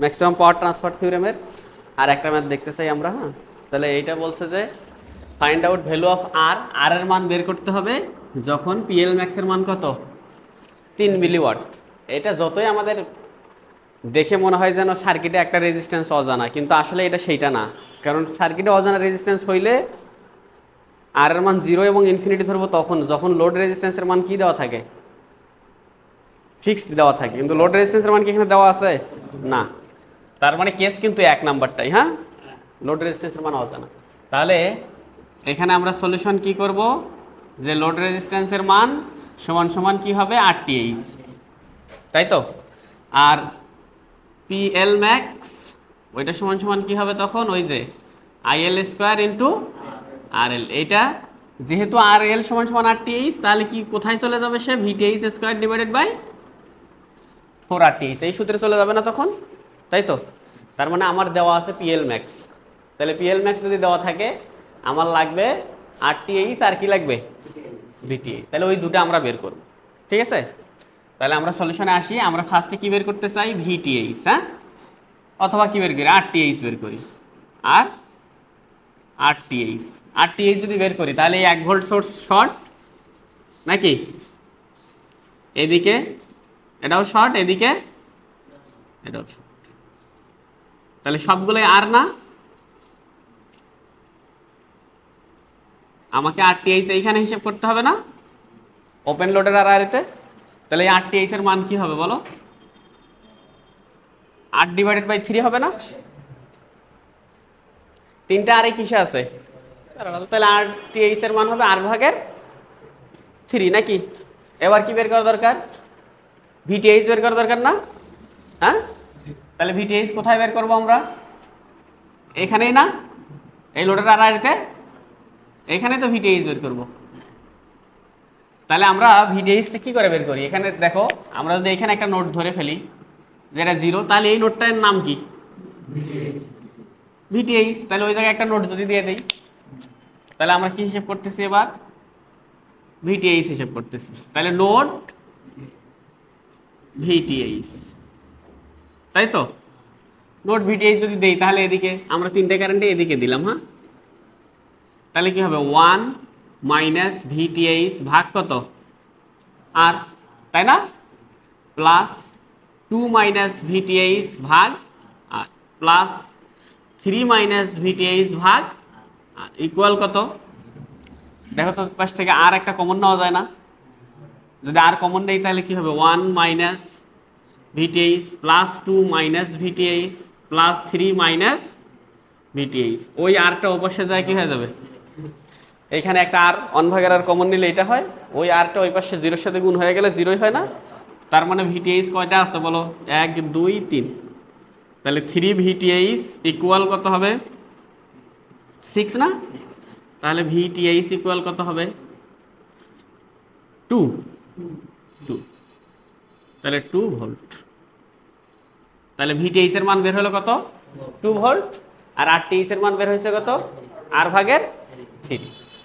Maximum power transfer থিওরেমের আর একটা math দেখতে চাই আমরা। হ্যাঁ, তাহলে এইটা বলছে যে ফাইন্ড আউট ভ্যালু অফ আর, আর এর মান বের করতে হবে যখন পিএল ম্যাক্সের মান কত 3 মিলিওয়াট। এটা যতই আমাদের দেখে মনে হয় যেন সার্কিটে একটা রেজিস্ট্যান্স অজানা, কিন্তু আসলে এটা সেইটা না। কারণ সার্কিটে অজানা রেজিস্ট্যান্স হইলে আর এর মান 0 এবং ইনফিনিটি ধরবো তখন যখন লোড রেজিস্ট্যান্সের মান কি দেওয়া থাকে, ফিক্সড দেওয়া থাকে। কিন্তু লোড রেজিস্ট্যান্সের মান কি এখানে দেওয়া আছে? না। তার মানে কেস কিন্তু 1 নাম্বারটাই। হ্যাঁ, লোড রেজিস্ট্যান্সের মান অজানা। তাহলে এখানে আমরা সলিউশন কি করব, যে লোড রেজিস্ট্যান্সের মান সমান সমান কি হবে RTH, তাই তো। আর PL ম্যাক্স ওইটা সমান সমান কি হবে তখন, ওই যে IL স্কোয়ার ইন্টু RL। এইটা যেহেতু RL সমান সমান RTH, তাহলে কি কোথায় চলে যাবে সে, VTH square divided by 4RTH, এই সূত্রে চলে যাবে না তখন, তাই তো। তার মানে আমার দেওয়া আছে PL ম্যাক্স। তাহলে PL ম্যাক্স যদি দেওয়া থাকে আমার লাগবে RTH আর কি লাগবে VTH। তাহলে ওই দুটো আমরা বের করব, ঠিক আছে। তাহলে আমরা সলিউশনে আসি। আমরা ফার্স্টে কি বের করতে চাই, VTH, হ্যাঁ, অথবা কি বের করি RTH বের করি। আর RTH যদি বের করি তাহলে এই 1 ভোল্ট সোর্স শর্ট নাকি, এদিকে এটাও শর্ট, এদিকে এটাও শর্ট, তাহলে সবগুলোই আর না। আমাকে RTH এইখানে হিসাব করতে হবে না, ওপেন লোডের আর আরেতে। তাহলে এই RTH এর মান কি হবে বলো, 8/3 হবে না? তিনটা আরে কিসে আছে, তাহলে RTH এর মান হবে R/3 নাকি। এবার কি বের করা দরকার, VTH বের করা দরকার না? হ্যাঁ, তাহলে VTH কোথায় বের করবো আমরা, এখানেই না, এই লোডের আর আরেতে, এখানে তো VTH বের করব। তাহলে আমরা VTHটা কি করে বের করি, এখানে দেখো আমরা যদি এখানে একটা নোড ধরে ফেলি যেটা 0, তাহলে এই নোডটার নাম কি VTH। তাহলে ওই জায়গায় একটা নোড যদি দিয়ে দেই, তাহলে আমরা কি হিসাব করতেছি এবার, VTH হিসাব করতেছি। তাহলে নোড VTH, তাই তো। নোড VTH যদি দেই তাহলে এদিকে আমরা তিনটে কারেন্টে এদিকে দিলাম। হ্যাঁ, তাহলে কি হবে 1 মাইনাস VTH ভাগ কত আর, তাই না, প্লাস 2 মাইনাস VTH ভাগ আর, প্লাস 3 মাইনাস VTH ভাগ আর, ইকুয়াল কত, দেখো তো পাশ থেকে আর একটা কমন নেওয়া যায় না, যদি আর কমন নেই তাহলে কি হবে 1 minus VTH plus 2 minus VTH plus 3 minus VTH। ওই আরটা অবশ্যই যায় কি হয়ে যাবে, এখানে একটা আর 1/r আর কমন নিলে এটা হয়, ওই আরটা ওই পাশে 0-এর সাথে গুণ হয়ে গেলে 0ই হয় না। তার মানে VTH কয়টা আছে বলো, 1 2 3, তাহলে 3 VTH ইকুয়াল কত হবে 6 না। তাহলে VTH ইকুয়াল কত হবে 2, তাহলে 2 ভোল্ট। তাহলে VTH এর মান বের হলো কত 2 ভোল্ট, আর RTH এর মান বের হয়েছে কত R/3।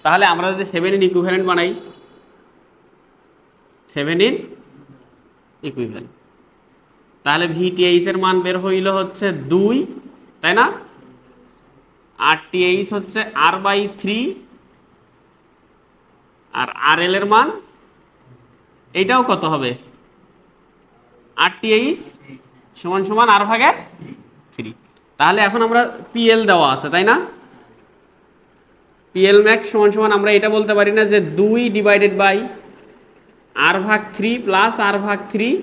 তাহলে আমরা যদি থেভেনিন ইকুইভ্যালেন্ট বানাই, থেভেনিন ইকুইভ্যালেন্ট, তাহলে VTH এর মান বের হইল হচ্ছে 2, তাই না। RTH হচ্ছে R/3 আর RL এর মান এইটাও কত হবে, RTH সমান সমান R/3। তাহলে এখন আমরা PL দেওয়া আছে, তাই না। PL ম্যাক্স সমান সমান আমরা এটা বলতে পারি না যে 2 divided by R/3 plus R/3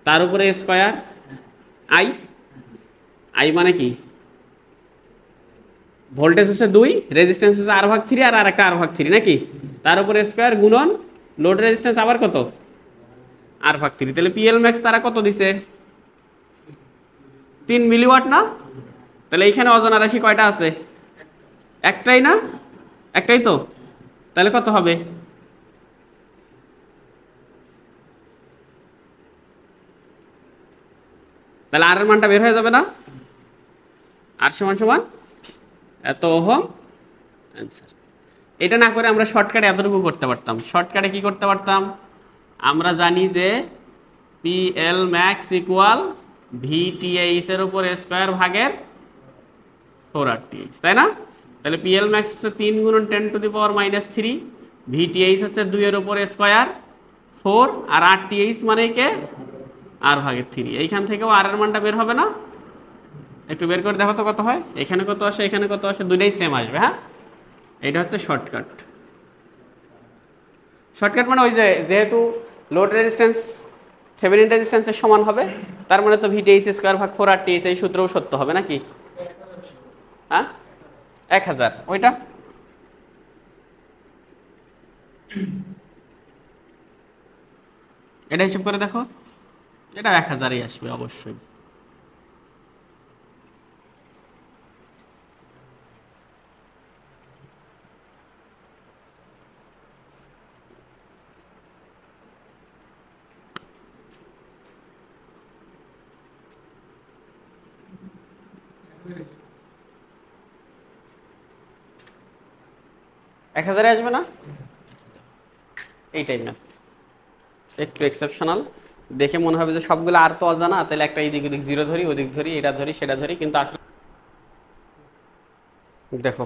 তার উপরে স্কয়ার I মানে কি, ভোল্টেজ হচ্ছে 2, রেজিস্ট্যান্স হচ্ছে R/3 আর আরেকটা R/3 নাকি, তার উপরে স্কয়ার গুণন লোড রেজিস্ট্যান্স আবার কত R/3। তাহলে PL ম্যাক্স তারা কত দিছে 3 মিলিওয়াট না। তাহলে এইখানে অজানা রাশি কয়টা আছে, একটাই না, একটাই তো। তাহলে কত হবে, তাহলে আর এর মানটা বের হয়ে যাবে না, আর সমান সমান এত ওহম অ্যান্সার। এটা না করে আমরা শর্টকাটে এতটুকু করতে পারতাম। শর্টকাটে কি করতে পারতাম, আমরা জানি যে PL ম্যাক্স ইকুয়াল VTH এর উপর স্কয়ার ভাগের 4RTH, তাই না? তাহলে PL max হচ্ছে 3 গুণন 10 টু দি পাওয়ার -3, VTH হচ্ছে 2 এর উপর স্কয়ার 4, আর RTH মানে কে R ভাগের 3। এইখান থেকেও R এর মানটা বের হবে না? একটু বের করে দেখো তো কত হয়। এখানে কত আসে, এখানে কত আসে, দুইটাই সেম আসবে। হ্যাঁ, এটা হচ্ছে শর্টকাট। শর্টকাট মানে ওই যে যেহেতু লোড রেজিস্ট্যান্স থেভেনিন রেজিস্ট্যান্সের সমান হবে, তার মানে তো VTH স্কয়ার ভাগ 4RTH এই সূত্রও সত্য হবে নাকি? হ্যাঁ, 1000 ওইটা। এটা হিসাব করে দেখো, এটা 1000ই আসবে অবশ্যই। এক হাজারে আসবে না? এইটাই ম্যাথ, একটু এক্সেপশনাল। দেখে মনে হবে যে সবগুলো আর তো অজানা, তাহলে একটা এইদিক ওদিক জিরো ধরি, ওদিক ধরি, এটা ধরি, সেটা ধরি, কিন্তু আসলে দেখো।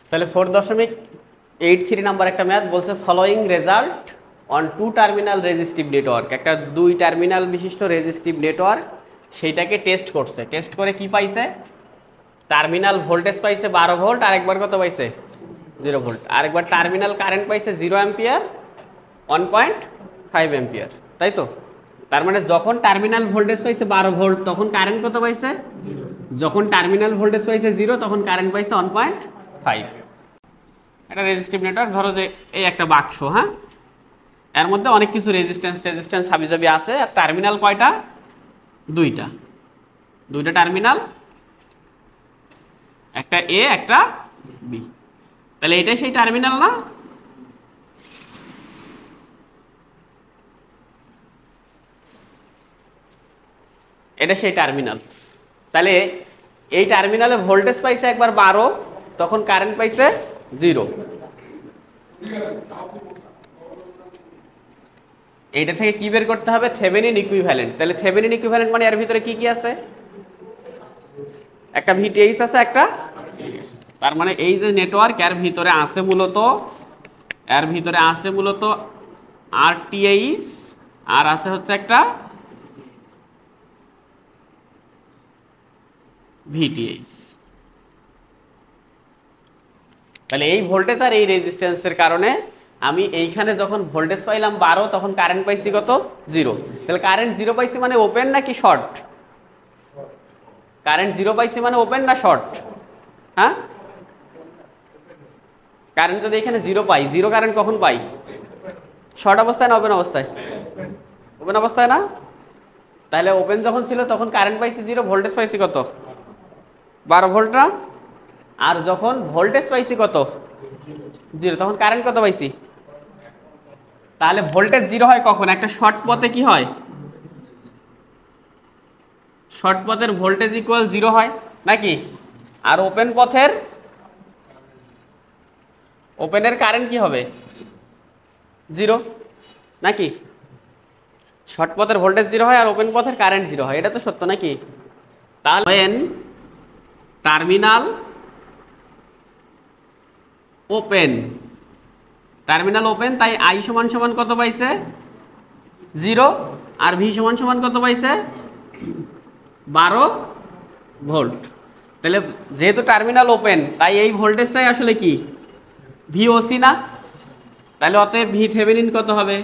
তাহলে 4.83 নাম্বার একটা ম্যাথ বলছে following result on 2 terminal resistive network. একটা 2 টার্মিনাল বিশিষ্ট রেজিস্টিভ নেটওয়ার্ক, সেইটাকে টেস্ট করছে। টেস্ট করে কি পাইছে? টার্মিনাল ভোল্টেজ পাইছে 12 ভোল্ট, আর একবার কত পাইছে? 0 ভোল্ট। আর একবার টার্মিনাল কারেন্ট পাইছে 0 অ্যাম্পিয়ার, 1.5 অ্যাম্পিয়ার, তাই তো? তার মানে যখন টার্মিনাল ভোল্টেজ পাইছে 12 ভোল্ট তখন কারেন্ট কত পাইছে? যখন টার্মিনাল ভোল্টেজ পাইছে 0 তখন কারেন্ট পাইছে 1.5। এটা রেজিস্টিভ নেটওয়ার্ক। ধরো যে এই একটা বাক্স, হ্যাঁ, এর মধ্যে অনেক কিছু রেজিস্ট্যান্স হাবিজাবি আছে, আর টার্মিনাল কয়টা? দুইটা টার্মিনাল, একটা এ একটা বি। তাহলে এটাই সেই টার্মিনাল না? এটা সেই টার্মিনাল। তাহলে এই টার্মিনালে ভোল্টেজ পাইছে একবার 12, তখন কারেন্ট পাইছে 0। এইটা থেকে কি বের করতে হবে? Thevenin equivalent. তাহলে থেভেনিন ইকুইভ্যালেন্ট মানে এর ভিতরে কি কি আছে? একটা VTH আছে, একটা, তার মানে এই যে নেটওয়ার্ক এর ভিতরে আছে মূলত RTH, আর আছে হচ্ছে একটা VTH। তাহলে এই ভোল্টেজ আর এই রেজিস্ট্যান্সের কারণে আমি এইখানে যখন ভোল্টেজ পাইলাম 12, তখন কারেন্ট পাইছি কত? 0। তাহলে কারেন্ট 0 পাইছি মানে ওপেন নাকি শর্ট? কারেন্ট 0 পাইছি মানে ওপেন না শর্ট? হ্যাঁ, কারেন্ট যদি এখানে 0 পাই, 0 কারেন্ট কখন পাই? শর্ট অবস্থায় না ওপেন অবস্থায়? ওপেন অবস্থায় না? তাহলে ওপেন যখন ছিল তখন কারেন্ট পাইছি 0, ভোল্টেজ পাইছি কত? 12 ভোল্ট না? আর যখন ভোল্টেজ পাইছি কত? 0, তখন কারেন্ট কত পাইছি? তাহলে ভোল্টেজ 0 হয় কখন? একটা শর্ট পথে কি হয়? শর্ট পথের ভোল্টেজ ইকুয়াল 0 হয় নাকি? আর ওপেনের কারেন্ট কি হবে? 0 নাকি? শর্ট পথের ভোল্টেজ 0 হয় আর ওপেন পথের কারেন্ট 0 হয়, এটা তো সত্য নাকি? তাহলে টার্মিনাল ওপেন, তাই I সমান সমান কত পাইছে? 0, আর V সমান সমান কত পাইছে? 12 ভোল্ট। তাহলে যেহেতু টার্মিনাল ওপেন, তাই এই ভোল্টেজটাই আসলে কি? VOC না? তাহলে অতএব V থেভেনিন কত হবে?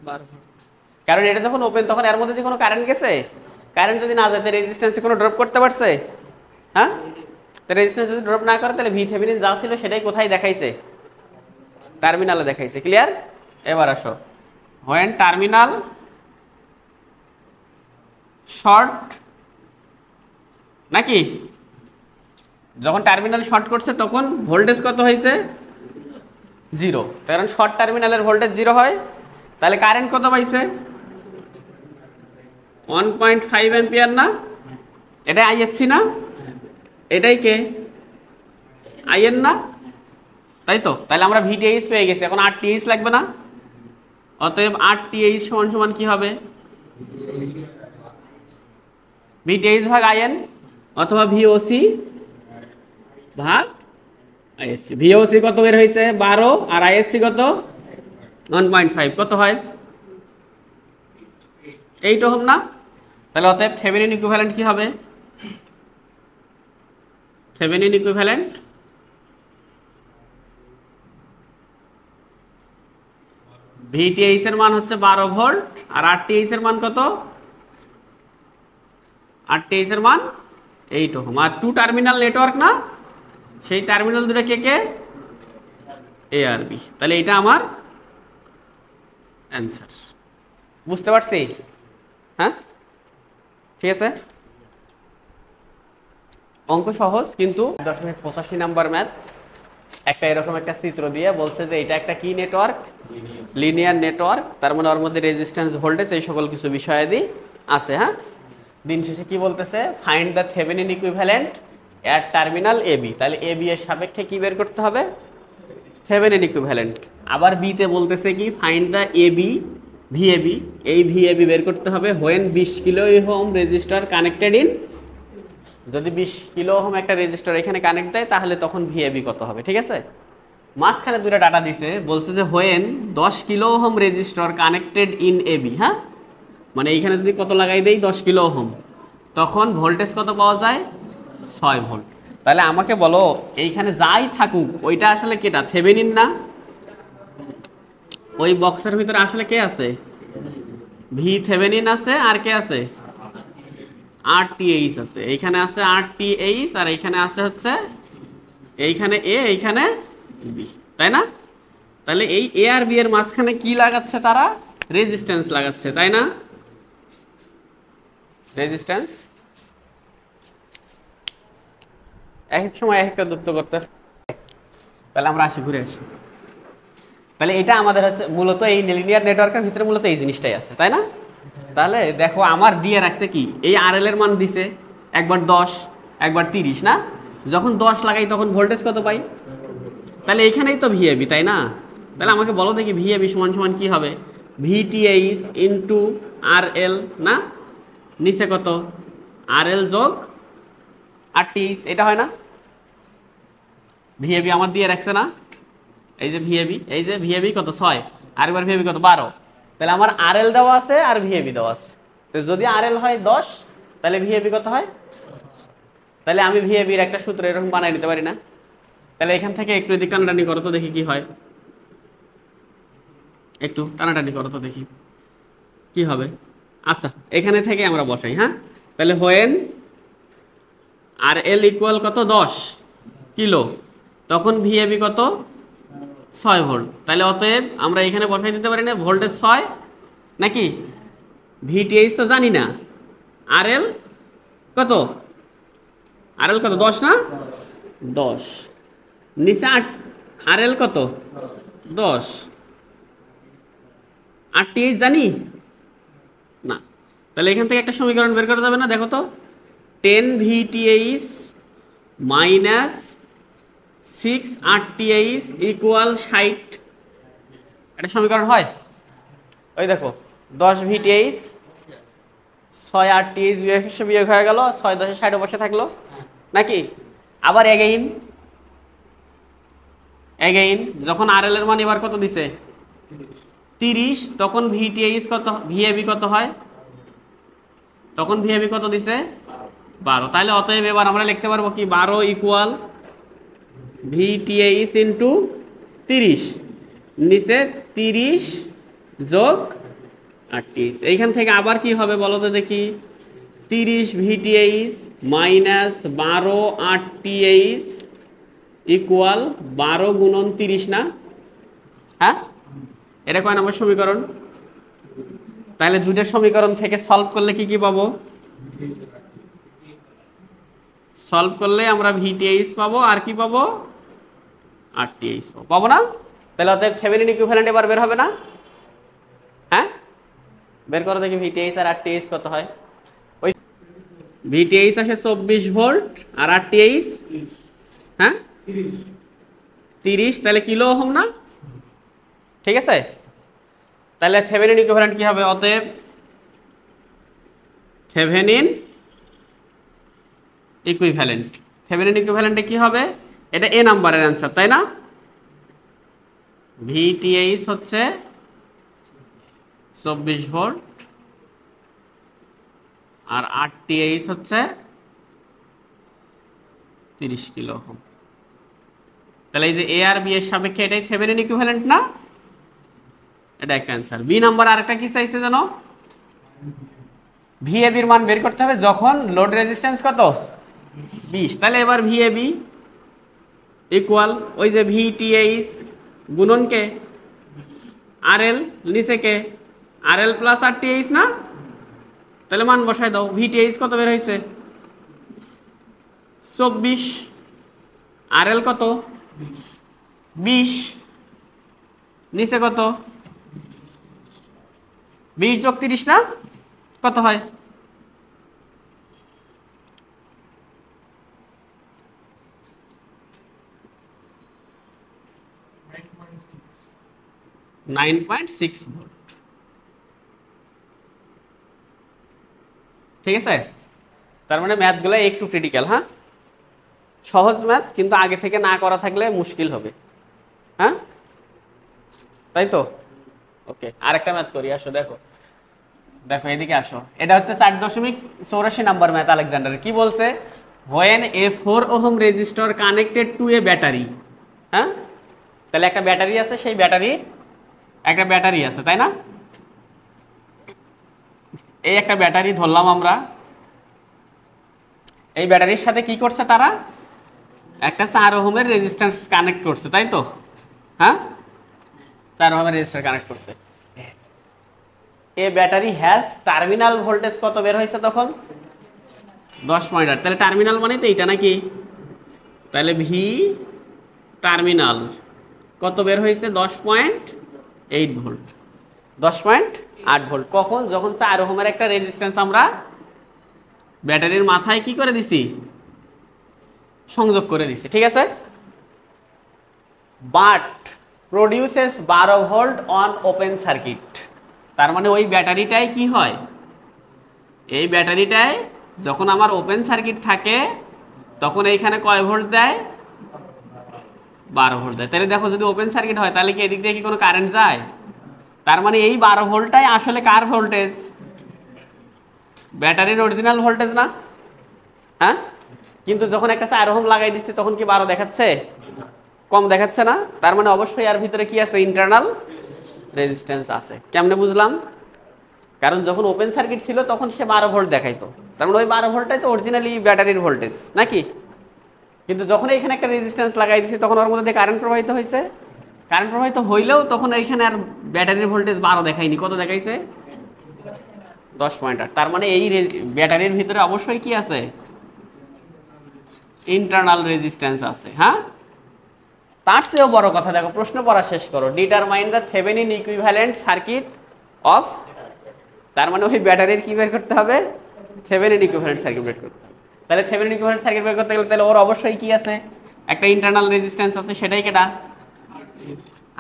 12। কারণ এটা যখন ওপেন তখন এর মধ্যে কোনো কারেন্ট গেছে? কারেন্ট যদি না যায়, তাহলে রেজিস্ট্যান্সে কোনো ড্রপ করতে পারছে? হ্যাঁ, তো রেজিস্ট্যান্স যদি ড্রপ না করে, তাহলে V থেভেনিন যা ছিল সেটাই কোথায় দেখাইছে? টার্মিনালে দেখাইছে। ক্লিয়ার? এবার আসো, হোয়েন টার্মিনাল শর্ট নাকি? যখন টার্মিনাল শর্ট করছে তখন ভোল্টেজ কত হয়েছে? 0, কারণ শর্ট টার্মিনালের ভোল্টেজ 0 হয়। তাহলে কারেন্ট কত পাইছে? 1.5 অ্যাম্পিয়ার না? এটাই ISC না? এটাই কে? IN না? তাই তো? তাহলে আমরা VTH পেয়ে গেছি, এখন RTH লাগবে না? অতএব RTH সমান সমান কি হবে, VTH ভাগ IN অথবা VOC ভাগ ISC। VOC কত বের হয়েছে 12 আর ISC কত 1.5, কত হয় 8 ওহম না? তাহলে অতএব থেভেনিন ইকুইভ্যালেন্ট কি হবে, থেভেনিন ইকুইভ্যালেন্ট VTH এর মান হচ্ছে 12 ভোল্ট আর RTH এর মান কত, RTH এর মান 8 ওহম। আর 2 টার্মিনাল নেটওয়ার্ক না, সেই টার্মিনাল দুটো কে কে, A আর B। তাহলে এটা আমার অ্যান্সার। বুঝতে পারছি? হ্যাঁ, ঠিক আছে। অঙ্ক সহজ, কিন্তু 85 নাম্বার ম্যাথ। একটা এরকম একটা চিত্র দিয়ে বলছে যে এটা একটা কি নেটওয়ার্ক, লিনিয়ার নেটওয়ার্ক, তার মানে ওর মধ্যে রেজিস্ট্যান্স, ভোল্টেজ, এই সকল কিছু বিষয়াদি আছে। হ্যাঁ, দিন শেষে কি বলতেছে, find the Thevenin equivalent at terminal AB। তাহলে AB এর সাপেক্ষে কি বের করতে হবে, থেভেনিন ইকুইভ্যালেন্ট। আবার B তে বলতেছে কি, ফাইন্ড দ্য AB VAB। এই VAB বের করতে হবে when 20 kilo ohm register connected in, যদি 20 কিলো ওহম একটা রেজিস্টার এখানে কানেক্ট দেয় তাহলে তখন VAB কত হবে। ঠিক আছে, মাঝখানে দুটো ডাটা দিছে, বলছে যে when 10 kilo ohm register connected in AB। হ্যাঁ, মানে এইখানে যদি কত লাগাই দেই 10 কিলো ওহম, তখন ভোল্টেজ কত পাওয়া যায় 6 ভোল্ট। তাহলে আমাকে বলো এইখানে যাই থাকুক ওইটা আসলে কেটা, থেভেনিন না? ওই বক্সের ভিতরে আসলে কে আছে, ভি থেভেনিন আছে, আর কে আছে, RTH আছে। এইখানে আছে RTH আর এইখানে আছে হচ্ছে, এইখানে A এইখানে B, তাই না? তাহলে এই A আর B এর মাঝখানে কি লাগাচ্ছে তারা, রেজিস্ট্যান্স লাগাচ্ছে, তাই না? রেজিস্ট্যান্স এক এক সময় এক একটা যুক্ত করতেছে। তাহলে আমরা আসি, ঘুরে আসি। তাহলে এটা আমাদের হচ্ছে মূলত এই লিনিয়ার নেটওয়ার্কের ভিতরে মূলত এই জিনিসটাই আছে, তাই না? তাহলে দেখো আমার দিয়ে রাখছে কি, এই RL এর মান দিছে একবার 10 একবার 30 না? যখন 10 লাগাই তখন ভোল্টেজ কত পাই, তাহলে এইখানেই তো VAB, তাই না? তাহলে আমাকে বলো দেখি VAB সমান সমান কি হবে, VTH ইন্টু RL না, নিচে কত RL যোগ RTH, এটা হয় না? VAB আমার দিয়ে রাখছে না, এই যে VAB, এই যে VAB কত 6 আর একবার VAB কত 12। তাহলে আমার RL দেওয়া আছে আর VAB দেওয়া আছে। তো যদি RL হয় 10 তাহলে VAB কত হয়, তাহলে আমি VAB এর একটা সূত্র এরকম বানাই নিতে পারি না? তাহলে এখান থেকে একটু এদিক টানাটানি করো তো দেখি কি হয়, একটু টানাটানি করো তো দেখি কি হবে। আচ্ছা, এখানে থেকে আমরা বসাই। হ্যাঁ, তাহলে হোয়েন RL ইকুয়াল কত 10 কিলো, তখন VAB কত 6 ভোল্ট। তাহলে অতএব আমরা এখানে বসাই দিতে পারি না ভোল্টেজ 6 নাকি, VTH তো জানি না, RL কত, RL কত 10 না, 10 নিচে RL কত 10, RTH জানি না। তাহলে এখান থেকে একটা সমীকরণ বের করা যাবে না, দেখো তো, 10 VTH মাইনাস 6 RTH ইকুয়াল 60, একটা সমীকরণ হয়। ওই দেখো 10 VTH 6 RTH বিয়োগ হয়ে গেল, 6 10 60 বসে থাকলো নাকি। আবার এগেইন যখন RL এর মান এবার কত দিছে 30, তখন VTH কত, VAB কত হয়, তখন VAB কত দিছে 12। তাহলে অতএব এবার আমরা লিখতে পারবো কি, 12 ইকুয়াল VTH ইন্টু 30, নিচে 30 যোগ RTH। এইখান থেকে আবার কি হবে বলো তো দেখি, 30 VTH মাইনাস 12 RTH ইকুয়াল 12 গুণন 30 না? হ্যাঁ, এটা কয় নম্বর সমীকরণ? তাহলে দুইটা সমীকরণ থেকে সলভ করলে কি কি পাবো, সলভ করলে আমরা VTH পাবো আর কি পাবো, RTH পাবো না? তাহলে অতএব থেভেনিন ইকুইভ্যালেন্ট এবার বের হবে না? হ্যাঁ, বের করো দেখি VTH আর RTH কত হয়। ওই VTH আসে 24 ভোল্ট আর RTH হ্যাঁ 30, তাহলে কিলো ওহম না? ঠিক আছে, তাহলে থেভেনিন ইকুইভ্যালেন্ট কি হবে? অতএব থেভেনিন ইকুইভ্যালেন্ট, থেভেনিন ইকুইভ্যালেন্টে কি হবে? এটা এ নাম্বারের অ্যান্সার, তাই না? ভিটিএইচ হচ্ছে 24 ভোল্ট আর আরটিএইচ হচ্ছে 30 কিলো ওহম। তাহলে এই যে এ আর বি এর সাপেক্ষে এটাই থেভেনিন ইকুইভ্যালেন্ট না? এটা একটা অ্যান্সার। বি নাম্বার আরেকটা কি চাইছে জানো? ভিএবি এর মান বের করতে হবে যখন লোড রেজিস্ট্যান্স কত? 20। তাহলে এবার ভিএবি ইকুয়াল ওই যে ভিটিএইচ গুণন কে আরএল, নিচে কে আরএল প্লাস আরটিএইচ না? তাহলে মান বসায় দাও। ভিটিএইচ কত বের হয়েছে? 24। আরএল কত? 20। নিচে কত? 20 যোগ 30 না? কত হয়? 9.6 ভোল্ট। ঠিক আছে? তার মানে ম্যাথগুলো একটু ক্রিটিক্যাল, হ্যাঁ? সহজ ম্যাথ, কিন্তু আগে থেকে না করা থাকলে মুশকিল হবে, হ্যাঁ? তাই তো? ওকে, আরেকটা ম্যাথ করি, আসো দেখো। দেখো এদিকে আসো, এটা হচ্ছে 4.84 নাম্বার ম্যাথ আলেকজান্ডারের। কি বলছে? When a 4 ohm resistor connected to A battery, হ্যাঁ? তাহলে একটা ব্যাটারি আছে, সেই ব্যাটারি একটা ব্যাটারি আছে, তাই না? এই একটা ব্যাটারি ধরলাম আমরা। এই ব্যাটারির সাথে কি করছে তারা? একটা 4 ওহমের রেজিস্ট্যান্স কানেক্ট করছে, তাই তো? হ্যাঁ, 4 ওহমের রেজিস্ট্যান্স কানেক্ট করছে। এ ব্যাটারি হ্যাজ টার্মিনাল ভোল্টেজ কত বের হয়েছে তখন? 10.8। তাহলে টার্মিনাল মানে তো এইটা নাকি? তাহলে ভি টার্মিনাল কত বের হয়েছে? 10.8 ভোল্ট। 10.8 ভোল্ট কখন? যখন 4 ওহমের একটা রেজিস্ট্যান্স আমরা ব্যাটারির মাথায় কি করে দিছি? সংযোগ করে দিছি, ঠিক আছে? But produces 12 volt on open circuit. তার মানে ওই ব্যাটারিটাই কি হয়? এই ব্যাটারিটায় যখন আমার ওপেন সার্কিট থাকে তখন এইখানে কয় ভোল্ট দেয়? 12 ভোল্ট দেয়। তাহলে দেখো, যদি ওপেন সার্কিট হয় তাহলে কি এদিক দিয়ে কি কোনো কারেন্ট যায়? তার মানে এই 12 ভোল্টটাই আসলে কার ভোল্টেজ? ব্যাটারির অরিজিনাল ভোল্টেজ না? হ্যাঁ, কিন্তু যখন একটা 4 ওহম লাগাই দিচ্ছি তখন কি 12 দেখাচ্ছে? কম দেখাচ্ছে না? তার মানে অবশ্যই এর ভিতরে কি আছে? ইন্টারনাল রেজিস্ট্যান্স আছে। কেমনে বুঝলাম? কারণ যখন ওপেন সার্কিট ছিল তখন সে 12 ভোল্ট দেখাইতো, তার মানে ওই 12 ভোল্টটাই তো অরিজিনালি ব্যাটারির ভোল্টেজ নাকি? কিন্তু যখন এখানে একটা রেজিস্ট্যান্স লাগাই দিয়েছি তখন ওর মধ্যে কারেন্ট প্রবাহিত হয়েছে। কারেন্ট প্রবাহিত হইলেও তখন এইখানে আর ব্যাটারির ভোল্টেজ 12 দেখায়নি, কত দেখাইছে? 10.8। তার মানে এই ব্যাটারির ভিতরে অবশ্যই কি আছে? ইন্টারনাল রেজিস্ট্যান্স আছে, হ্যাঁ? তার চেয়েও বড় কথা, দেখো প্রশ্ন পড়া শেষ করো। Determine the Thevenin equivalent circuit of. তার মানে ওই ব্যাটারির কি বের করতে হবে? থেভেনিন ইকুইভ্যালেন্ট সার্কিট বের করতে হবে। তাহলে থেভেনিন ইকুইভ্যালেন্ট সার্কিট বের করতে গেলে তাহলে ওর অবশ্যই কি আছে? একটা ইন্টারনাল রেজিস্ট্যান্স আছে, সেটাই কেটা?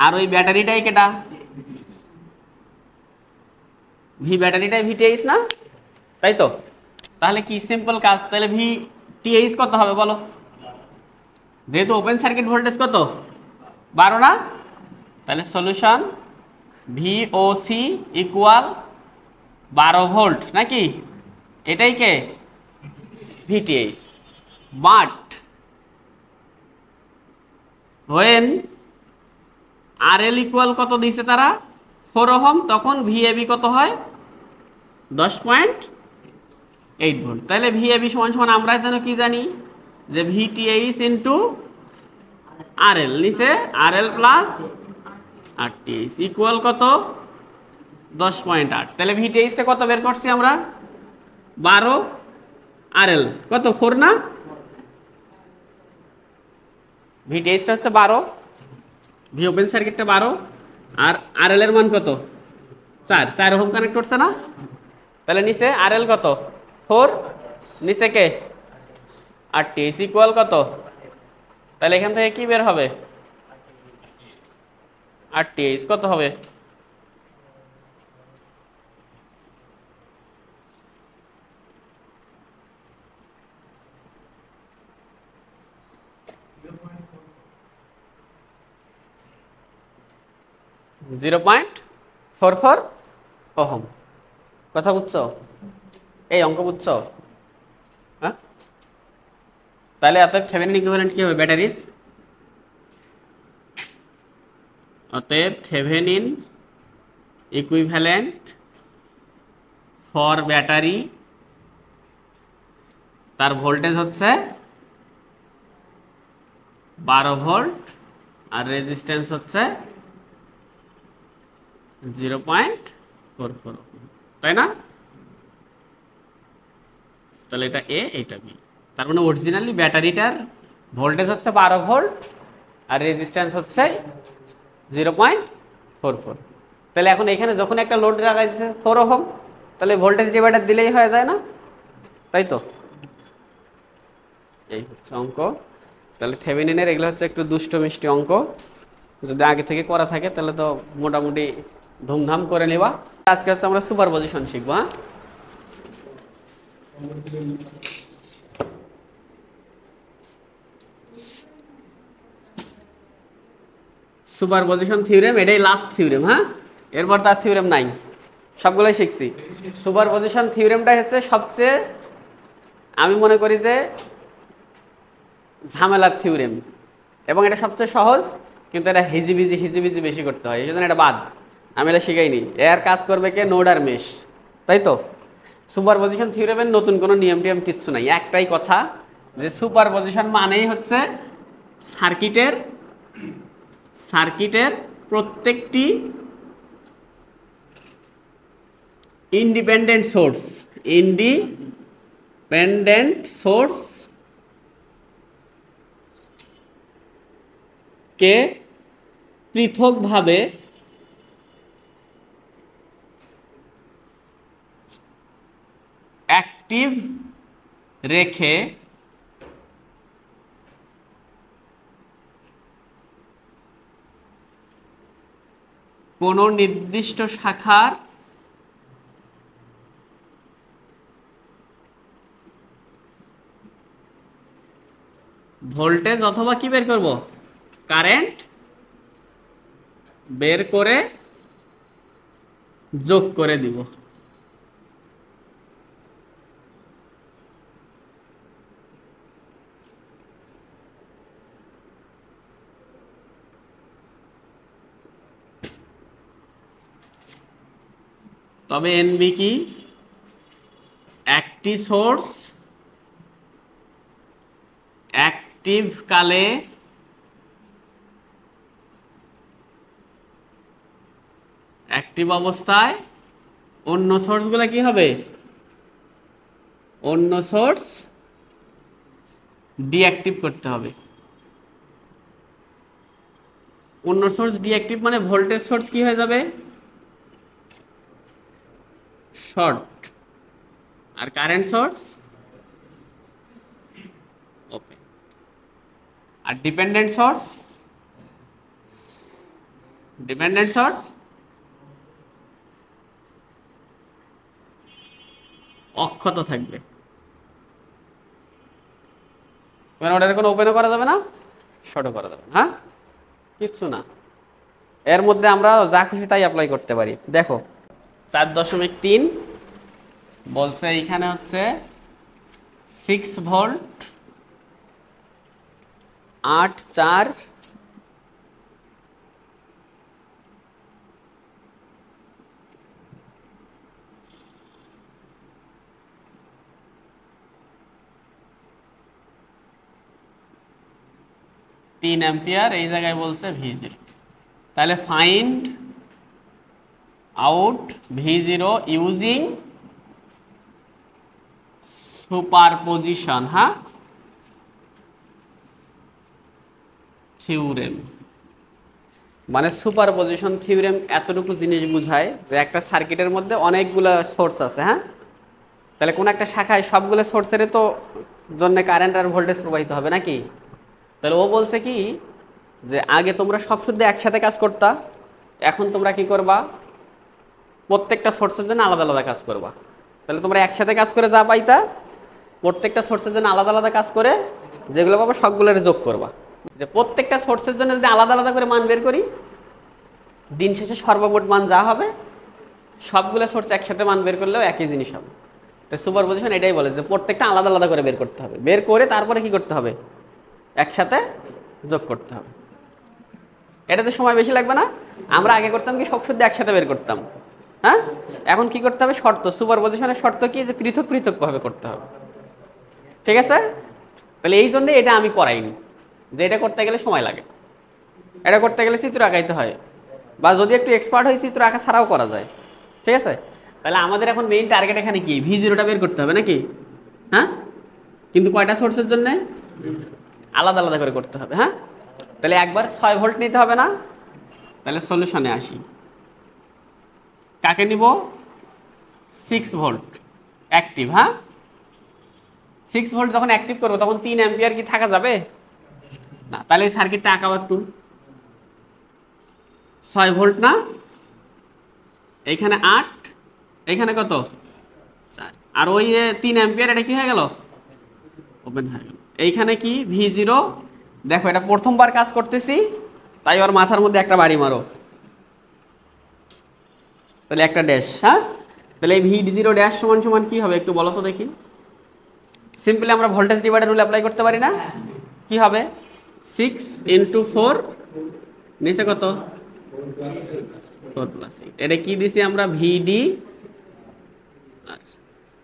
আর ওই ব্যাটারিটাই কেটা? ভি ব্যাটারিটাই ভিটিএইচ না? তাই তো? তাহলে কি সিম্পল কাজ। তাহলে ভিটিএইচ কত হবে বলো? যেহেতু ওপেন সার্কিট ভোল্টেজ কত? 12 না? তাহলে সলিউশন ভিওসি ইকুয়াল 12 ভোল্ট নাকি? এটাই কে? VTH. But when RL equal কত দিয়েছে তারা? 4 ওহম, তখন ভিএবি কত হয়? 10.8 ভোল্ট। তাহলে ভিএবি সমান সমান আমরা যেন কি জানি? যে ভিটিএইচ ইন্টু আরএল, নিচে আরএল প্লাস আরটিএইচ ইকুয়াল কত? 10.8। তাহলে ভিটিএইচটা কত বের করছি আমরা? 12। আরএল কত? 4 না? ভিটিএইচটা হচ্ছে 12, ভি ওপেন সার্কিটটা 12, আর আরএল এর মান কত? 4 ওহম কানেক্ট করছে না? তাহলে নিচে আরএল কত? 4, নিচে কে? আরটিএইচ ইকুয়াল কত? তাহলে এখান থেকে কি বের হবে? আরটিএইচ কত হবে? 0.44 ওহম। কথা বুঝছো? এই অঙ্ক বুঝছো? হ্যাঁ, তাহলে অতএব থেভেনিন ইকুইভ্যালেন্ট কি হবে ব্যাটারির? অতএব থেভেনিন ইকুইভ্যালেন্ট ফর ব্যাটারি, তার ভোল্টেজ হচ্ছে 12 ভোল্ট আর রেজিস্ট্যান্স হচ্ছে 0.44, তাই না? তাহলে এটা এ, এটা বি। তার মানে অরিজিনালি ব্যাটারিটার ভোল্টেজ হচ্ছে 12 ভোল্ট আর রেজিস্ট্যান্স হচ্ছে 0.44। তাহলে এখন এখানে যখন একটা লোড লাগাই দিচ্ছে 4 ওহম, তাহলে ভোল্টেজ ডিভাইডার দিলেই হয়ে যায় না? তাই তো, এই হচ্ছে অঙ্ক। তাহলে থেভেনিনের এগুলো হচ্ছে একটু দুষ্ট মিষ্টি অঙ্ক, যদি আগে থেকে করা থাকে তাহলে তো মোটামুটি ধুমধাম করে নেবা। আজকে হচ্ছে আমরা সুপারপজিশন শিখবো। হ্যাঁ, সুপারপজিশন থিওরেম, এটাই লাস্ট থিওরেম। হ্যাঁ, এরপর তার থিওরেম নাই, সবগুলোই শিখছি। সুপারপজিশন থিওরেমটাই হচ্ছে সবচেয়ে, আমি মনে করি যে ঝামেলার থিওরেম, এবং এটা সবচেয়ে সহজ, কিন্তু এটা হিজিবিজি বেশি করতে হয়, এই জন্য এটা বাদ। আমি এটা শিখাইনি। এর কাজ করবে কে? নোড আর মেশ, তাই তো। সুপারপজিশন থিওরেমের নতুন কোনো নিয়ম টিয়ম কিচ্ছু নাই, একটাই কথা যে সুপারপজিশন মানেই হচ্ছে সার্কিটের প্রত্যেকটি ইন্ডিপেন্ডেন্ট সোর্স কে পৃথকভাবে অ্যাক্টিভ রেখে কোনো নির্দিষ্ট শাখার ভোল্টেজ অথবা কি বের করব? কারেন্ট বের করে যোগ করে দিব। তবে এনবি কি? একটি সোর্স অ্যাক্টিভ কালে অ্যাক্টিভ অবস্থায় অন্য সোর্সগুলো কি হবে? অন্য সোর্স ডিঅ্যাক্টিভ করতে হবে। অন্য সোর্স ডিঅ্যাক্টিভ মানে ভোল্টেজ সোর্স কি হয়ে যাবে? শর্ট, আর কারেন্ট সোর্স ওপেন। আর ডিপেন্ডেন্ট সোর্স অক্ষত থাকবে। মানে ওটার কোনো ওপেনও করা যাবে না, শর্টও করা যাবে না। হ্যাঁ, কিচ্ছু না, এর মধ্যে আমরা যা খুশি তাই অ্যাপ্লাই করতে পারি। দেখো 4.3 বলছে এইখানে হচ্ছে 6 ভোল্ট 8 4 3 অ্যাম্পিয়ার, এই জায়গায় বলছে V0। তাহলে find out V0 using superposition. হ্যাঁ, থিওরেম মানে সুপারপজিশন থিওরেম এতটুকু জিনিস বোঝায় যে একটা সার্কিটের মধ্যে অনেকগুলো সোর্স আছে। হ্যাঁ, তাহলে কোন একটা শাখায় সবগুলো সোর্সের তো জন্য কারেন্ট আর ভোল্টেজ প্রবাহিত হবে নাকি? তাহলে ও বলছে কি যে আগে তোমরা সব শুদ্ধ একসাথে কাজ করতা, এখন তোমরা কি করবা? প্রত্যেকটা সোর্সের জন্য আলাদা আলাদা কাজ করবা। তাহলে তোমরা একসাথে কাজ করে যা পাইতা, প্রত্যেকটা সোর্সের জন্য আলাদা আলাদা কাজ করে যেগুলো পাবো সবগুলোর যোগ করবা। যে প্রত্যেকটা সোর্সের জন্য যদি আলাদা আলাদা করে মান বের করি, দিন শেষে সর্বমোট মান যা হবে সবগুলো সোর্স একসাথে মান বের করলেও একই জিনিস হবে। তো সুপারপজিশন এটাই বলে যে প্রত্যেকটা আলাদা আলাদা করে বের করতে হবে, বের করে তারপরে কি করতে হবে, একসাথে যোগ করতে হবে। এটাতে সময় বেশি লাগবে না। আমরা আগে করতাম কি সব শুদ্ধ একসাথে বের করতাম, হ্যাঁ, এখন কি করতে হবে, শর্ত, সুপারপজিশনের শর্ত কি যে পৃথক পৃথকভাবে করতে হবে। ঠিক আছে, তাহলে এই জন্যে এটা আমি করাইনি, যে এটা করতে গেলে সময় লাগে, এটা করতে গেলে চিত্র আঁকাইতে হয়, বা যদি একটু এক্সপার্ট হয় চিত্র আঁকা ছাড়াও করা যায়। ঠিক আছে, তাহলে আমাদের এখন মেইন টার্গেট এখানে কি, V0টা বের করতে হবে নাকি, হ্যাঁ, কিন্তু কয়টা সোর্সের জন্য আলাদা আলাদা করে করতে হবে। হ্যাঁ, তাহলে একবার 6 ভোল্ট নিতে হবে না, তাহলে সলিউশনে আসি। কাকে নিব, 6 ভোল্ট অ্যাক্টিভ। হ্যাঁ, 6 ভোল্ট যখন অ্যাক্টিভ করবো তখন 3 অ্যাম্পিয়ার কি থাকা যাবে না, তাহলে এই সার্কিটটা আঁকাও একটু। 6 ভোল্ট না, এইখানে 8, এইখানে কত 4, আর ওই 3 অ্যাম্পিয়ার, এটা কি হয়ে গেল, ওপেন হয়ে গেল। এইখানে কি V0, দেখো এটা প্রথমবার কাজ করতেছি তাই ওর মাথার মধ্যে একটা বাড়ি মারো, তাহলে একটা ড্যাশ। হ্যাঁ, তাহলে এই V0 ড্যাশ সমান সমান কি হবে একটু বলো তো দেখি। সিম্পলি আমরা ভোল্টেজ ডিভাইডার রুল অ্যাপ্লাই করতে পারি না, কি হবে 6 × 4, নিচে কত 4 + 8, এটা কি দিছি আমরা VD,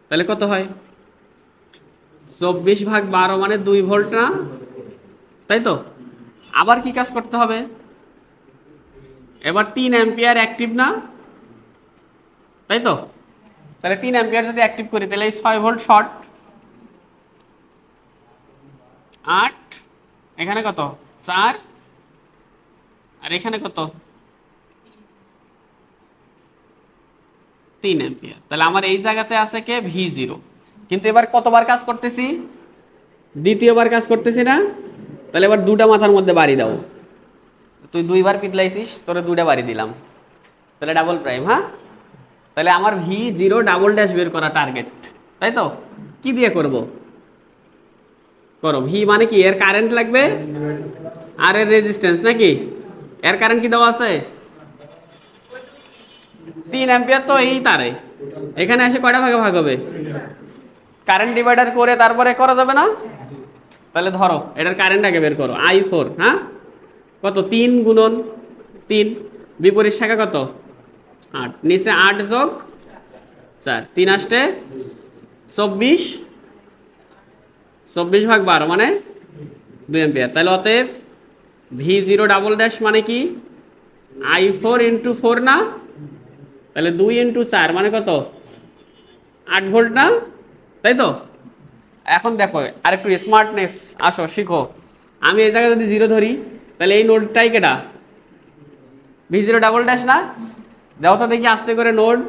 তাহলে কত হয় 24/12 মানে 2 ভোল্ট না, তাই তো। আবার কি কাজ করতে হবে, এবার 3 অ্যাম্পিয়ার অ্যাক্টিভ না, তাই তো। তাহলে 3 অ্যাম্পিয়ার যদি অ্যাক্টিভ করি তাহলে এই 6 ভোল্ট শর্ট, 8, এখানে কত 4, আর এখানে কত 3 অ্যাম্পিয়ার। তাহলে আমার এই জায়গাতে আছে কে V0, কিন্তু এবার কতবার কাজ করতেছি, দ্বিতীয়বার কাজ করতেছি না, তাহলে এবার দুটা মাথার মধ্যে বাড়ি দাও, তুই 2বার পিতলাইছিস, তোরে 2টা বাড়ি দিলাম, তাহলে ডাবল প্রাইম। হ্যাঁ, তাহলে আমার V0 ডাবল ড্যাশ বের করা টার্গেট, তাই তো। কি দিয়ে করব, করো, V মানে কি, এর কারেন্ট লাগবে আর এর রেজিস্ট্যান্স নাকি, এর কারেন্ট কি দেওয়া আছে 3 অ্যাম্পিয়ার, তো এই তারে এখানে এসে কয়টা ভাগে ভাগ হবে, কারেন্ট ডিভাইডার করে তারপরে করা যাবে না। তাহলে ধরো এটার কারেন্ট আগে বের করো, I4। হ্যাঁ, কত 3 × 3, বিপরীত শাখা কত 8, নিচে 8 + 4, 3 আসতে 24, 24/12 মানে 2 অ্যাম্পিয়ার। তাহলে অতএব V0 ডাবল ড্যাশ মানে কি I4 × 4 না, তাহলে 2 × 4 মানে কত 8 ভোল্ট না, তাই তো। এখন দেখো আর একটু স্মার্টনেস, আসো শিখো। আমি এই জায়গায় যদি 0 ধরি তাহলে এই নোডটাই কেটা V0 ডাবল ড্যাশ না, দাও তো দেখি আস্তে করে, নোড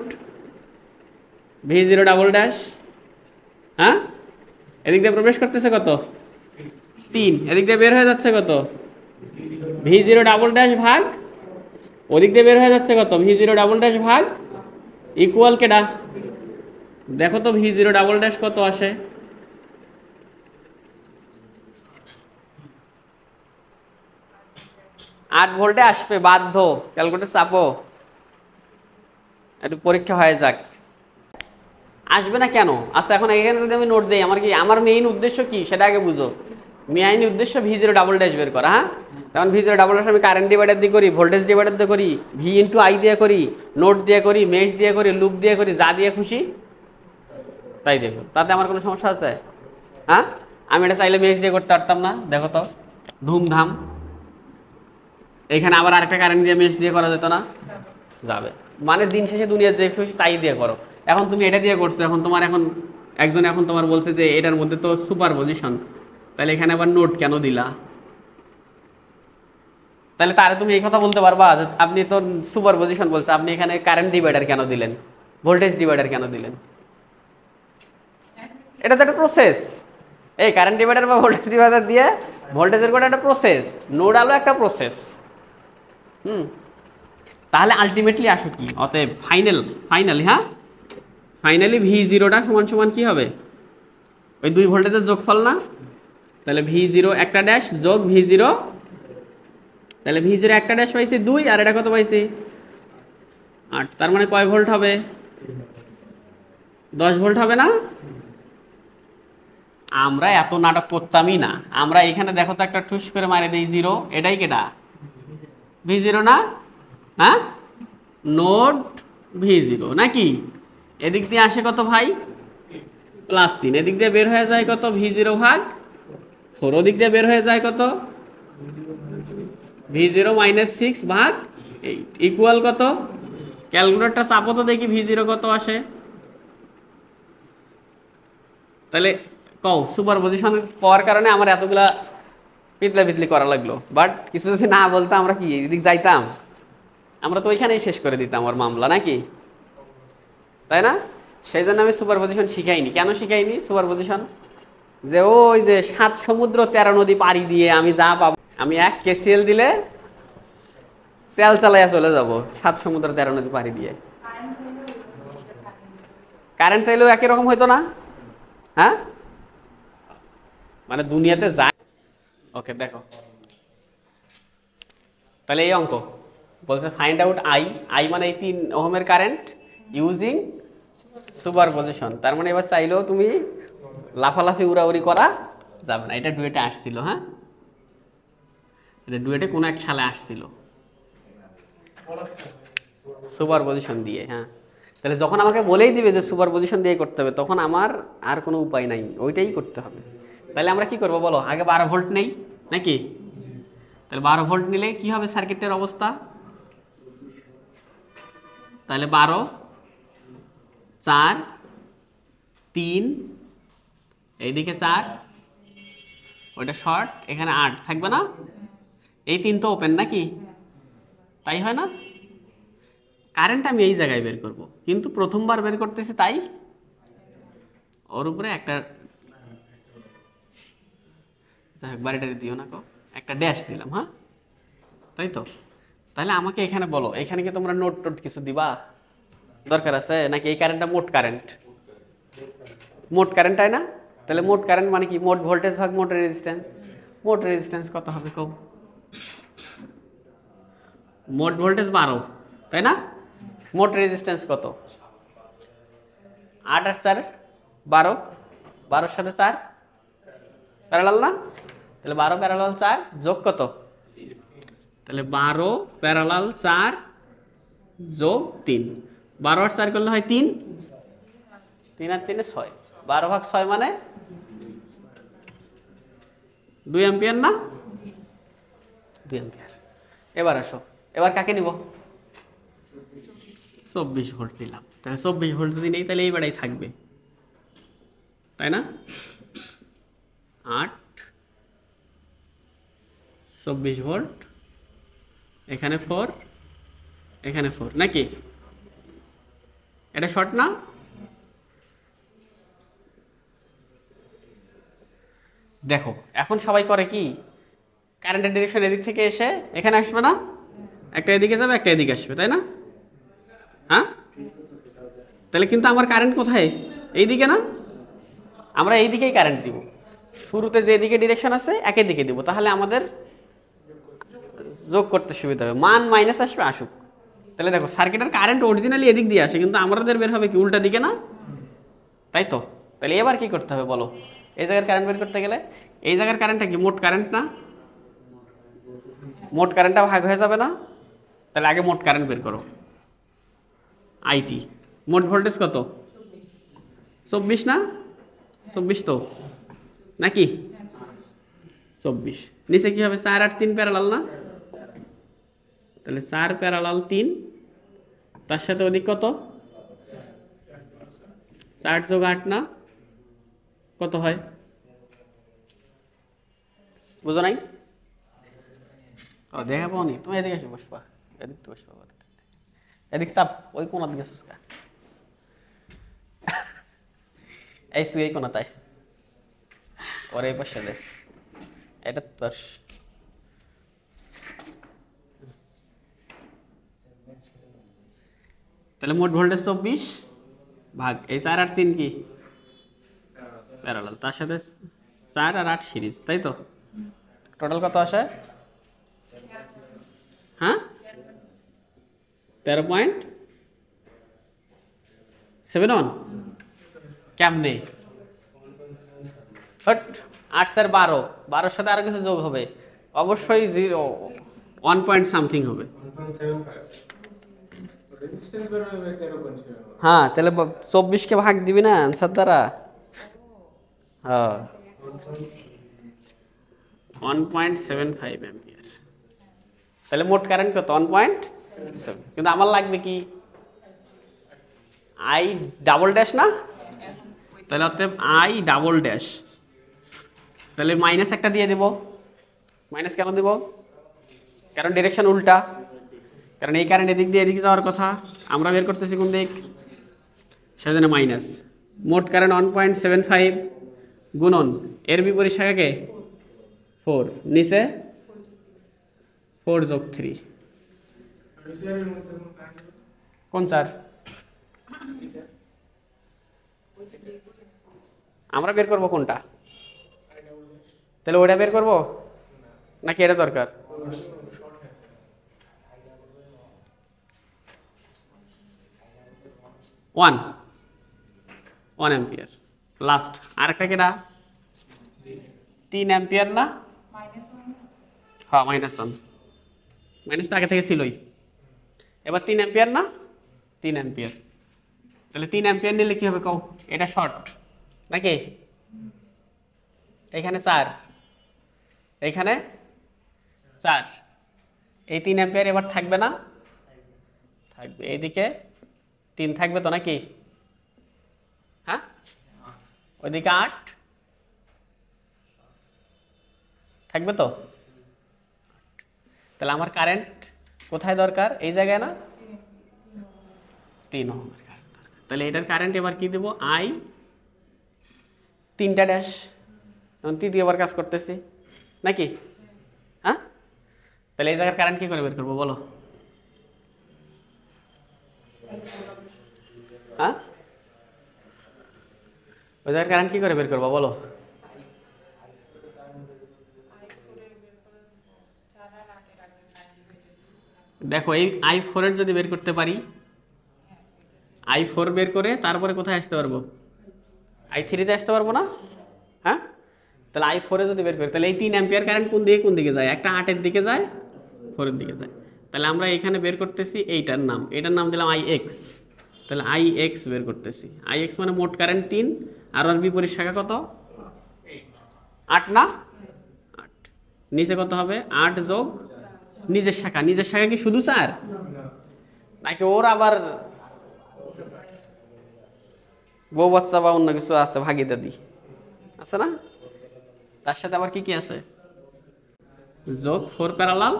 V0 ডাবল ড্যাশ। হ্যাঁ, এদিক দিয়ে প্রবেশ করতেছে কত 3, এদিক দিয়ে বের হয়ে যাচ্ছে কত V0 ডাবল ড্যাশ ভাগ, ওদিক দিয়ে বের হয়ে যাচ্ছে কত V0 ডাবল ড্যাশ ভাগ, ইকুয়াল কেডা, দেখো তো V0 ডাবল ড্যাশ কত আসে, 8 ভোল্টে আসবে বাধ্য, ক্যালকুলেটর চাপো, একটু পরীক্ষা হয়ে যাক, আসবে না কেন। আচ্ছা এখন এখানে যদি আমি নোট দিই, আমার কি, আমার মেইন উদ্দেশ্য কি সেটা আগে বুঝো। মেইন উদ্দেশ্য V0 ডাবল ড্যাশ বের করা। হ্যাঁ, তখন V0 ডাবল ড্যাশ আমি কারেন্ট ডিভাইডার দিয়ে করি, ভোল্টেজ ডিভাইডার দিয়ে করি, V × I দিয়ে করি, নোট দিয়ে করি, মেশ দিয়ে করি, লুপ দিয়ে করি, যা দিয়ে খুশি তাই দেখো, তাতে আমার কোনো সমস্যা আছে। হ্যাঁ, আমি এটা চাইলে মেশ দিয়ে করতে পারতাম না, দেখো তো ধুমধাম। এখানে আবার আরেকটা কারেন্ট দিয়ে মেশ দিয়ে করা যেত না, যাবে। মানে দিন শেষে দুনিয়া যে খুশি তাই দিয়ে করো। এখন তুমি এটা দিয়ে করছো, এখন তোমার একজন এখন তোমার বলছে যে এটার মধ্যে তো সুপারপজিশন, তাহলে এখানে আবার নোট কেন দিলা, তাহলে তারে তুমি এই কথা বলতে পারবা যে আপনি তো সুপারপজিশন বলছে, আপনি এখানে কারেন্ট ডিভাইডার কেন দিলেন, ভোল্টেজ ডিভাইডার কেন দিলেন, এটা তো একটা প্রসেস। এই কারেন্ট ডিভাইডার বা ভোল্টেজ ডিভাইডার দিয়ে ভোল্টেজের করে একটা প্রসেস, নোড আলো একটা প্রসেস। তাহলে আলটিমেটলি আসো কি, অতএব ফাইনালি, হ্যাঁ, ফাইনালি V0টা সমান সমান কি হবে, ওই 2 ভোল্টেজের যোগফল না, তাহলে V0 একটা ড্যাশ যোগ V0, তাহলে V0 একটা ড্যাশ পাইছি 2, আর এটা কত পাইছি 8, তার মানে কয় ভোল্ট হবে? 10 ভোল্ট হবে না? আমরা এত নাটক করতামই না, আমরা এখানে দেখো তো একটা ঠুস করে মারে দেই 0, এটাই কেটা V0 না? হ্যাঁ, নোড V0 নাকি? এদিক দিয়ে আসে কত ভাই? +3, এদিক দিয়ে বের হয়ে যায় কত? V0 ভাগ 4, ওদিক দিয়ে বের হয়ে যায় কত? V0 -6 ভাগ 8 ইকুয়াল কত? ক্যালকুলেটরটা চাপো তো দেখি V0 কত আসে। তাহলে কও, সুপারপজিশন পাওয়ার কারণে আমার এতগুলা পিতলা পিতলি করা লাগলো, বাট কিছু যদি না বলতো আমরা কি এদিক যাইতাম? আমরা তো ওইখানেই শেষ করে দিতাম আমার মামলা, নাকি? তাই না? সেই জন্য আমি সুপারপজিশন শিখাইনি। কেন শিখাইনি সুপারপজিশন? যে ওই যে 7 সমুদ্র 13 নদী পাড়ি দিয়ে আমি যা পাবো, আমি 1 KCL দিলে চাল চালাইয়া চলে যাব 7 সমুদ্র 13 নদী পাড়ি দিয়ে। কারেন্ট চাইলেও একই রকম হইতো না? হ্যাঁ, মানে দুনিয়াতে যায়। ওকে দেখো, তাহলে এই অঙ্ক বলছে ফাইন্ড আউট আই মানে এই 3 ওহমের কারেন্ট ইউজিং সুপারপজিশন। তার মানে এবার চাইলেও তুমি লাফালাফি উড়াউড়ি করা যাবে না। এটা ডুয়েটে আসছিল। হ্যাঁ, এটা ডুয়েটে কোন এক সালে আসছিল সুপারপজিশন দিয়ে। হ্যাঁ, তাহলে যখন আমাকে বলেই দিবে যে সুপারপজিশন দিয়ে করতে হবে, তখন আমার আর কোনো উপায় নাই, ওইটাই করতে হবে। তাহলে আমরা কি করব বলো? আগে 12 ভোল্ট নেই নাকি? তাহলে 12 ভোল্ট নিলে কি হবে সার্কিটের অবস্থা? তাহলে 12, 4, 3, এইদিকে 4, ওইটা শর্ট, এখানে 8 থাকবে না? এই 3 তো ওপেন নাকি? তাই হয় না? কারেন্ট আমি এই জায়গায় বের করব, কিন্তু প্রথমবার বের করতেছি, তাই ওর উপরে একটা বাড়িটা দিও না, একটা ড্যাশ দিলাম। হ্যাঁ, তাই তো? তাহলে আমাকে এখানে বলো, এখানে কি তোমরা নোট টোট কিছু দিবা দরকার আছে নাকি? এই কারেন্টটা মোট কারেন্ট, মোট কারেন্ট, তাই না? তাহলে মোট কারেন্ট মানে কি? মোট ভোল্টেজ ভাগ মোট রেজিস্ট্যান্স। মোট রেজিস্ট্যান্স কত হবে কও? মোট ভোল্টেজ 12, তাই না? মোট রেজিস্ট্যান্স কত? 8 আর 4 12, 12 সাথে 4 প্যারালাল না? তাহলে 12 প্যারালাল 4 যোগ কত? তাহলে 12 প্যারালাল 4 যোগ 3, 12 আর 4 করলে হয় 3, 3 আর 3 6, 12 ভাগ 6 মানে 2 অ্যাম্পিয়ার না? 2 অ্যাম্পিয়ার। এবার আসো, এবার কাকে নিব? 24 ভোল্ট নিলাম। তাহলে 24 ভোল্ট যদি নেই তাহলে এই বেড়াই থাকবে, তাই না? 8, 24 ভোল্ট, এখানে 4, এখানে 4 নাকি? এটা শর্ট না? দেখো এখন সবাই করে কি, কারেন্টের ডিরেকশন এদিক থেকে এসে এখানে আসবে না? একটা এদিকে যাবে, একটা এদিকে আসবে, তাই না? হ্যাঁ, তাহলে কিন্তু আমার কারেন্ট কোথায়? এইদিকে না? আমরা এই দিকেই কারেন্ট দিব। শুরুতে যে দিকে ডিরেকশন আছে একই দিকে দিব, তাহলে আমাদের যোগ করতে সুবিধা হবে। মান মাইনাস আসবে, আসুক। তাহলে দেখো সার্কিটের কারেন্ট অরিজিনালি এদিক দিয়ে আসে, কিন্তু আমাদের বের হবে কি উল্টা দিকে না? তাই তো? তাহলে এবার কি করতে হবে বলো? এই জায়গার কারেন্ট বের করতে গেলে এই জায়গার কারেন্টটা কি মোট কারেন্ট না? মোট কারেন্টটা ভাগ হয়ে যাবে না? তাহলে আগে মোট কারেন্ট বের করো। আইটি মোট ভোল্টেজ কত? 24 না? 24 তো নাকি? 24 নিচে কি হবে? 4 আর 3 প্যারালাল না? তাহলে 4 প্যারালাল 3, তার সাথে ওদিক কত? 4 যোগ 8 না? কত হয়? বুঝো নাই? ও দেখাবো নি, তুমি এদিকে এসে বসবা, এদিক তো বসবা, এদিক চাপ, ওই কোনা দিকে সুস্কা। এই তুই এই কোনা, তাই ওর এই পাশে দে, এটা তোর। তাহলে মোট ভোল্টেজ 24 ভাগ এই 4 আর 3 কি প্যারালাল, তার সাথে 4 আর 8 সিরিজ, তাই তো? টোটাল কত আসে? হ্যাঁ, 13.5 7 কেমনে? 8 স্যার 12, 12-এর সাথে আরো কিছু যোগ হবে, অবশ্যই 0 1 পয়েন্ট সামথিং হবে। হ্যাঁ, তাহলে 24 কে ভাগ দিবি না আনসার দ্বারা। হ্যাঁ, 1.75 অ্যাম্পিয়ার। তাহলে মোট কারেন্ট কত? 1.7। কিন্তু আমার লাগবে কি আই ডাবল ড্যাশ না, তাহলে অতএব আই ডাবল ড্যাশ, তাহলে মাইনাস একটা দিয়ে দেব। মাইনাস কেন দেব? কারণ ডিরেকশন উল্টা, কারণ এই কারেন্ট এদিক দিয়ে এদিকে যাওয়ার কথা, আমরা বের করতেছি কোন দিক, সেজন্য মাইনাস। মোট কারেন্ট 1.75 গুণন এর বিপরীত শাখাকে 4, নিচে 4 যোগ 3। কোন 4? আমরা বের করব কোনটা? তাহলে ওটা বের করব নাকি এটা দরকার? One ampere last. আরেকটা কেটা 3 অ্যাম্পিয়ার না? হ্যাঁ -1, মাইনাস তো আগে থেকে ছিলই। এবার 3 অ্যাম্পিয়ার না? 3 অ্যাম্পিয়ার। তাহলে 3 অ্যাম্পিয়ার নিলে কি হবে কও? এটা শর্ট নাকি? এখানে 4, এখানে 4, এই 3 অ্যাম্পিয়ার এবার থাকবে না? থাকবে। এইদিকে 3 থাকবে তো নাকি? হ্যাঁ, ওইদিকে 8 থাকবে তো। তাহলে আমার কারেন্ট কোথায় দরকার? এই জায়গায় না? 3 ওহমের কারেন্ট দরকার। তাহলে এটার কারেন্ট এবার কি দেব? আই 3টা ড্যাশ, তখন তৃতীয়বার কাজ করতেছি নাকি? হ্যাঁ, তাহলে এই জায়গার কারেন্ট কি করে বের করবো বলো? হ্যাঁ, ওই জায়গার কারেন্ট কি করে বের করবো বলো? দেখো, এই I4 এর যদি বের করতে পারি, I4 বের করে তারপরে কোথায় আসতে পারবো? I3 তে আসতে পারবো না? হ্যাঁ, তাহলে I4 এ যদি বের করি, তাহলে এই 3 অ্যাম্পিয়ার কারেন্ট কোন দিকে কোন দিকে যায়? একটা 8 এর দিকে যায়, 4 এর দিকে যায়। তাহলে আমরা এখানে বের করতেছি এইটার নাম, এটার নাম দিলাম IX। তাহলে IX বের করতেছি। IX মানে মোট কারেন্ট 3, আর ওর বিপরীত শাখা কত? 8 না? 8। নিচে কত হবে? 8 যোগ নিজের শাখা। নিজের শাখা কি শুধু 4 নাকি ওর আবার বউ বাচ্চা বা অন্য কিছু আছে, ভাগিদাদি আছে না? তার সাথে আবার কি কি আছে? যোগ 4 প্যারালাল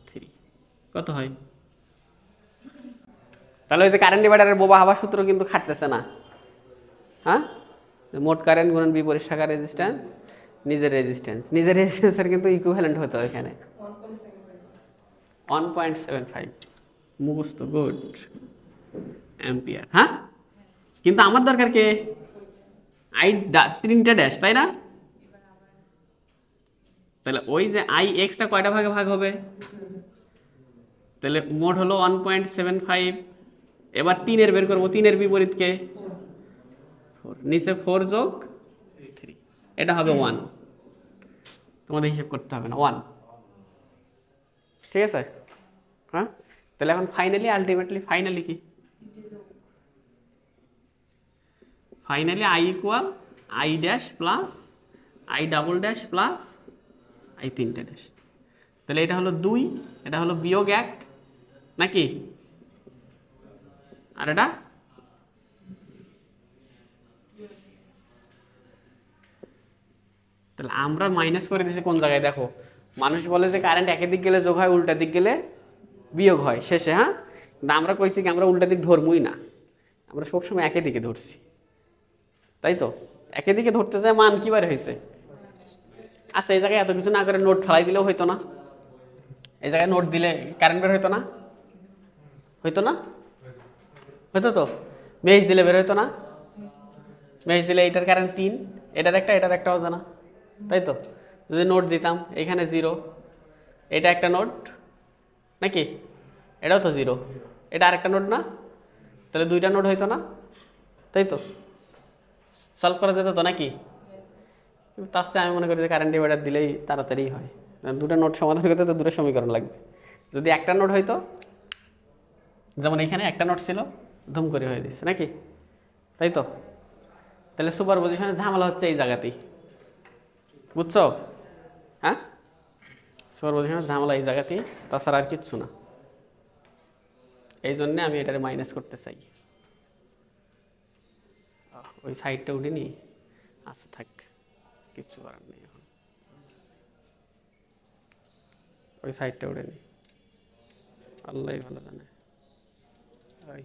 3 কত হয়? তাহলে ওই যে কারেন্ট ডিভাইডারের বোবা হাওয়া সূত্র কিন্তু খাটতেছে না। হ্যাঁ, মোট কারেন্ট গুণন বিপরীত শাখা রেজিস্ট্যান্স নিজের রেজিস্ট্যান্স, নিজের রেজিস্ট্যান্সের কিন্তু ইকুইভ্যালেন্ট হতো এখানে 1.75 মুখস্থ গুড অ্যাম্পিয়ার। হ্যাঁ, কিন্তু আমার দরকার কে? আই 3টা ড্যাশ, তাই না? তাহলে ওই যে IX টা কয়টা ভাগে ভাগ হবে? তাহলে মোট হলো 1.75। এবার 3 এর বের করবো, 3 এর বিপরীত কে? 4, নিচে 4 যোগ 3, এটা হবে 1। তোমাদের হিসাব করতে হবে না, 1। ঠিক আছে? হ্যাঁ, তাহলে এখন ফাইনালি আলটিমেটলি ফাইনালি কি? Finally I equal I dash plus I double dash plus I 3টে ড্যাশ। তাহলে এটা হলো 2, এটা হলো বিয়োগ 1 নাকি? আর এটা তাহলে আমরা মাইনাস করে দিয়েছি কোন জায়গায়? দেখো, মানুষ বলে যে কারেন্ট একের দিক গেলে যোগ হয়, উল্টা দিক গেলে বিয়োগ হয় শেষে। হ্যাঁ, কিন্তু আমরা কইছি কি আমরা উল্টা দিক ধরবই না, আমরা সবসময় একই দিকে ধরছি, তাই তো? একই দিকে ধরতে যায় মান কি বার হয়েছে? আচ্ছা, এই জায়গায় এত কিছু না করে নোট ফেলাই দিলেও হইতো না? এই জায়গায় নোট দিলে কারেন্ট বের হইতো না? হইতো না? হইতো তো। মেশ দিলে বের হইতো না? মেশ দিলে এইটার কারেন্ট 3, এটার একটা হতো না, তাই তো? যদি নোট দিতাম এখানে 0, এটা একটা নোট নাকি? এটাও তো 0, এটা আরেকটা নোট না? তাহলে 2টা নোট হইতো না? তাই তো সলভ করা যেত তো নাকি? কিন্তু তার চেয়ে আমি মনে করি যে কারেন্ট ডিভাইডার দিলেই তাড়াতাড়ি হয়। দুটো নোট সমাধান করতে তো দুটো সমীকরণ লাগবে। যদি একটা নোট হয়তো, যেমন এখানে একটা নোট ছিল, ধুম করে হয়ে দিচ্ছে নাকি? তাই তো? তাহলে সুপার পজিশনের ঝামেলা হচ্ছে এই জায়গাতেই, বুঝছো? হ্যাঁ, সুপার পজিশনের ঝামেলা এই জায়গাতেই, তাছাড়া আর কিচ্ছু না। এই জন্যে আমি এটারে মাইনাস করতে চাই। ওই সাইডটা উঠিনি, আচ্ছা থাক, কিচ্ছু করার নেই এখন, ওই সাইডটা উঠে নি, আল্লাহ ভালো জানে। ওই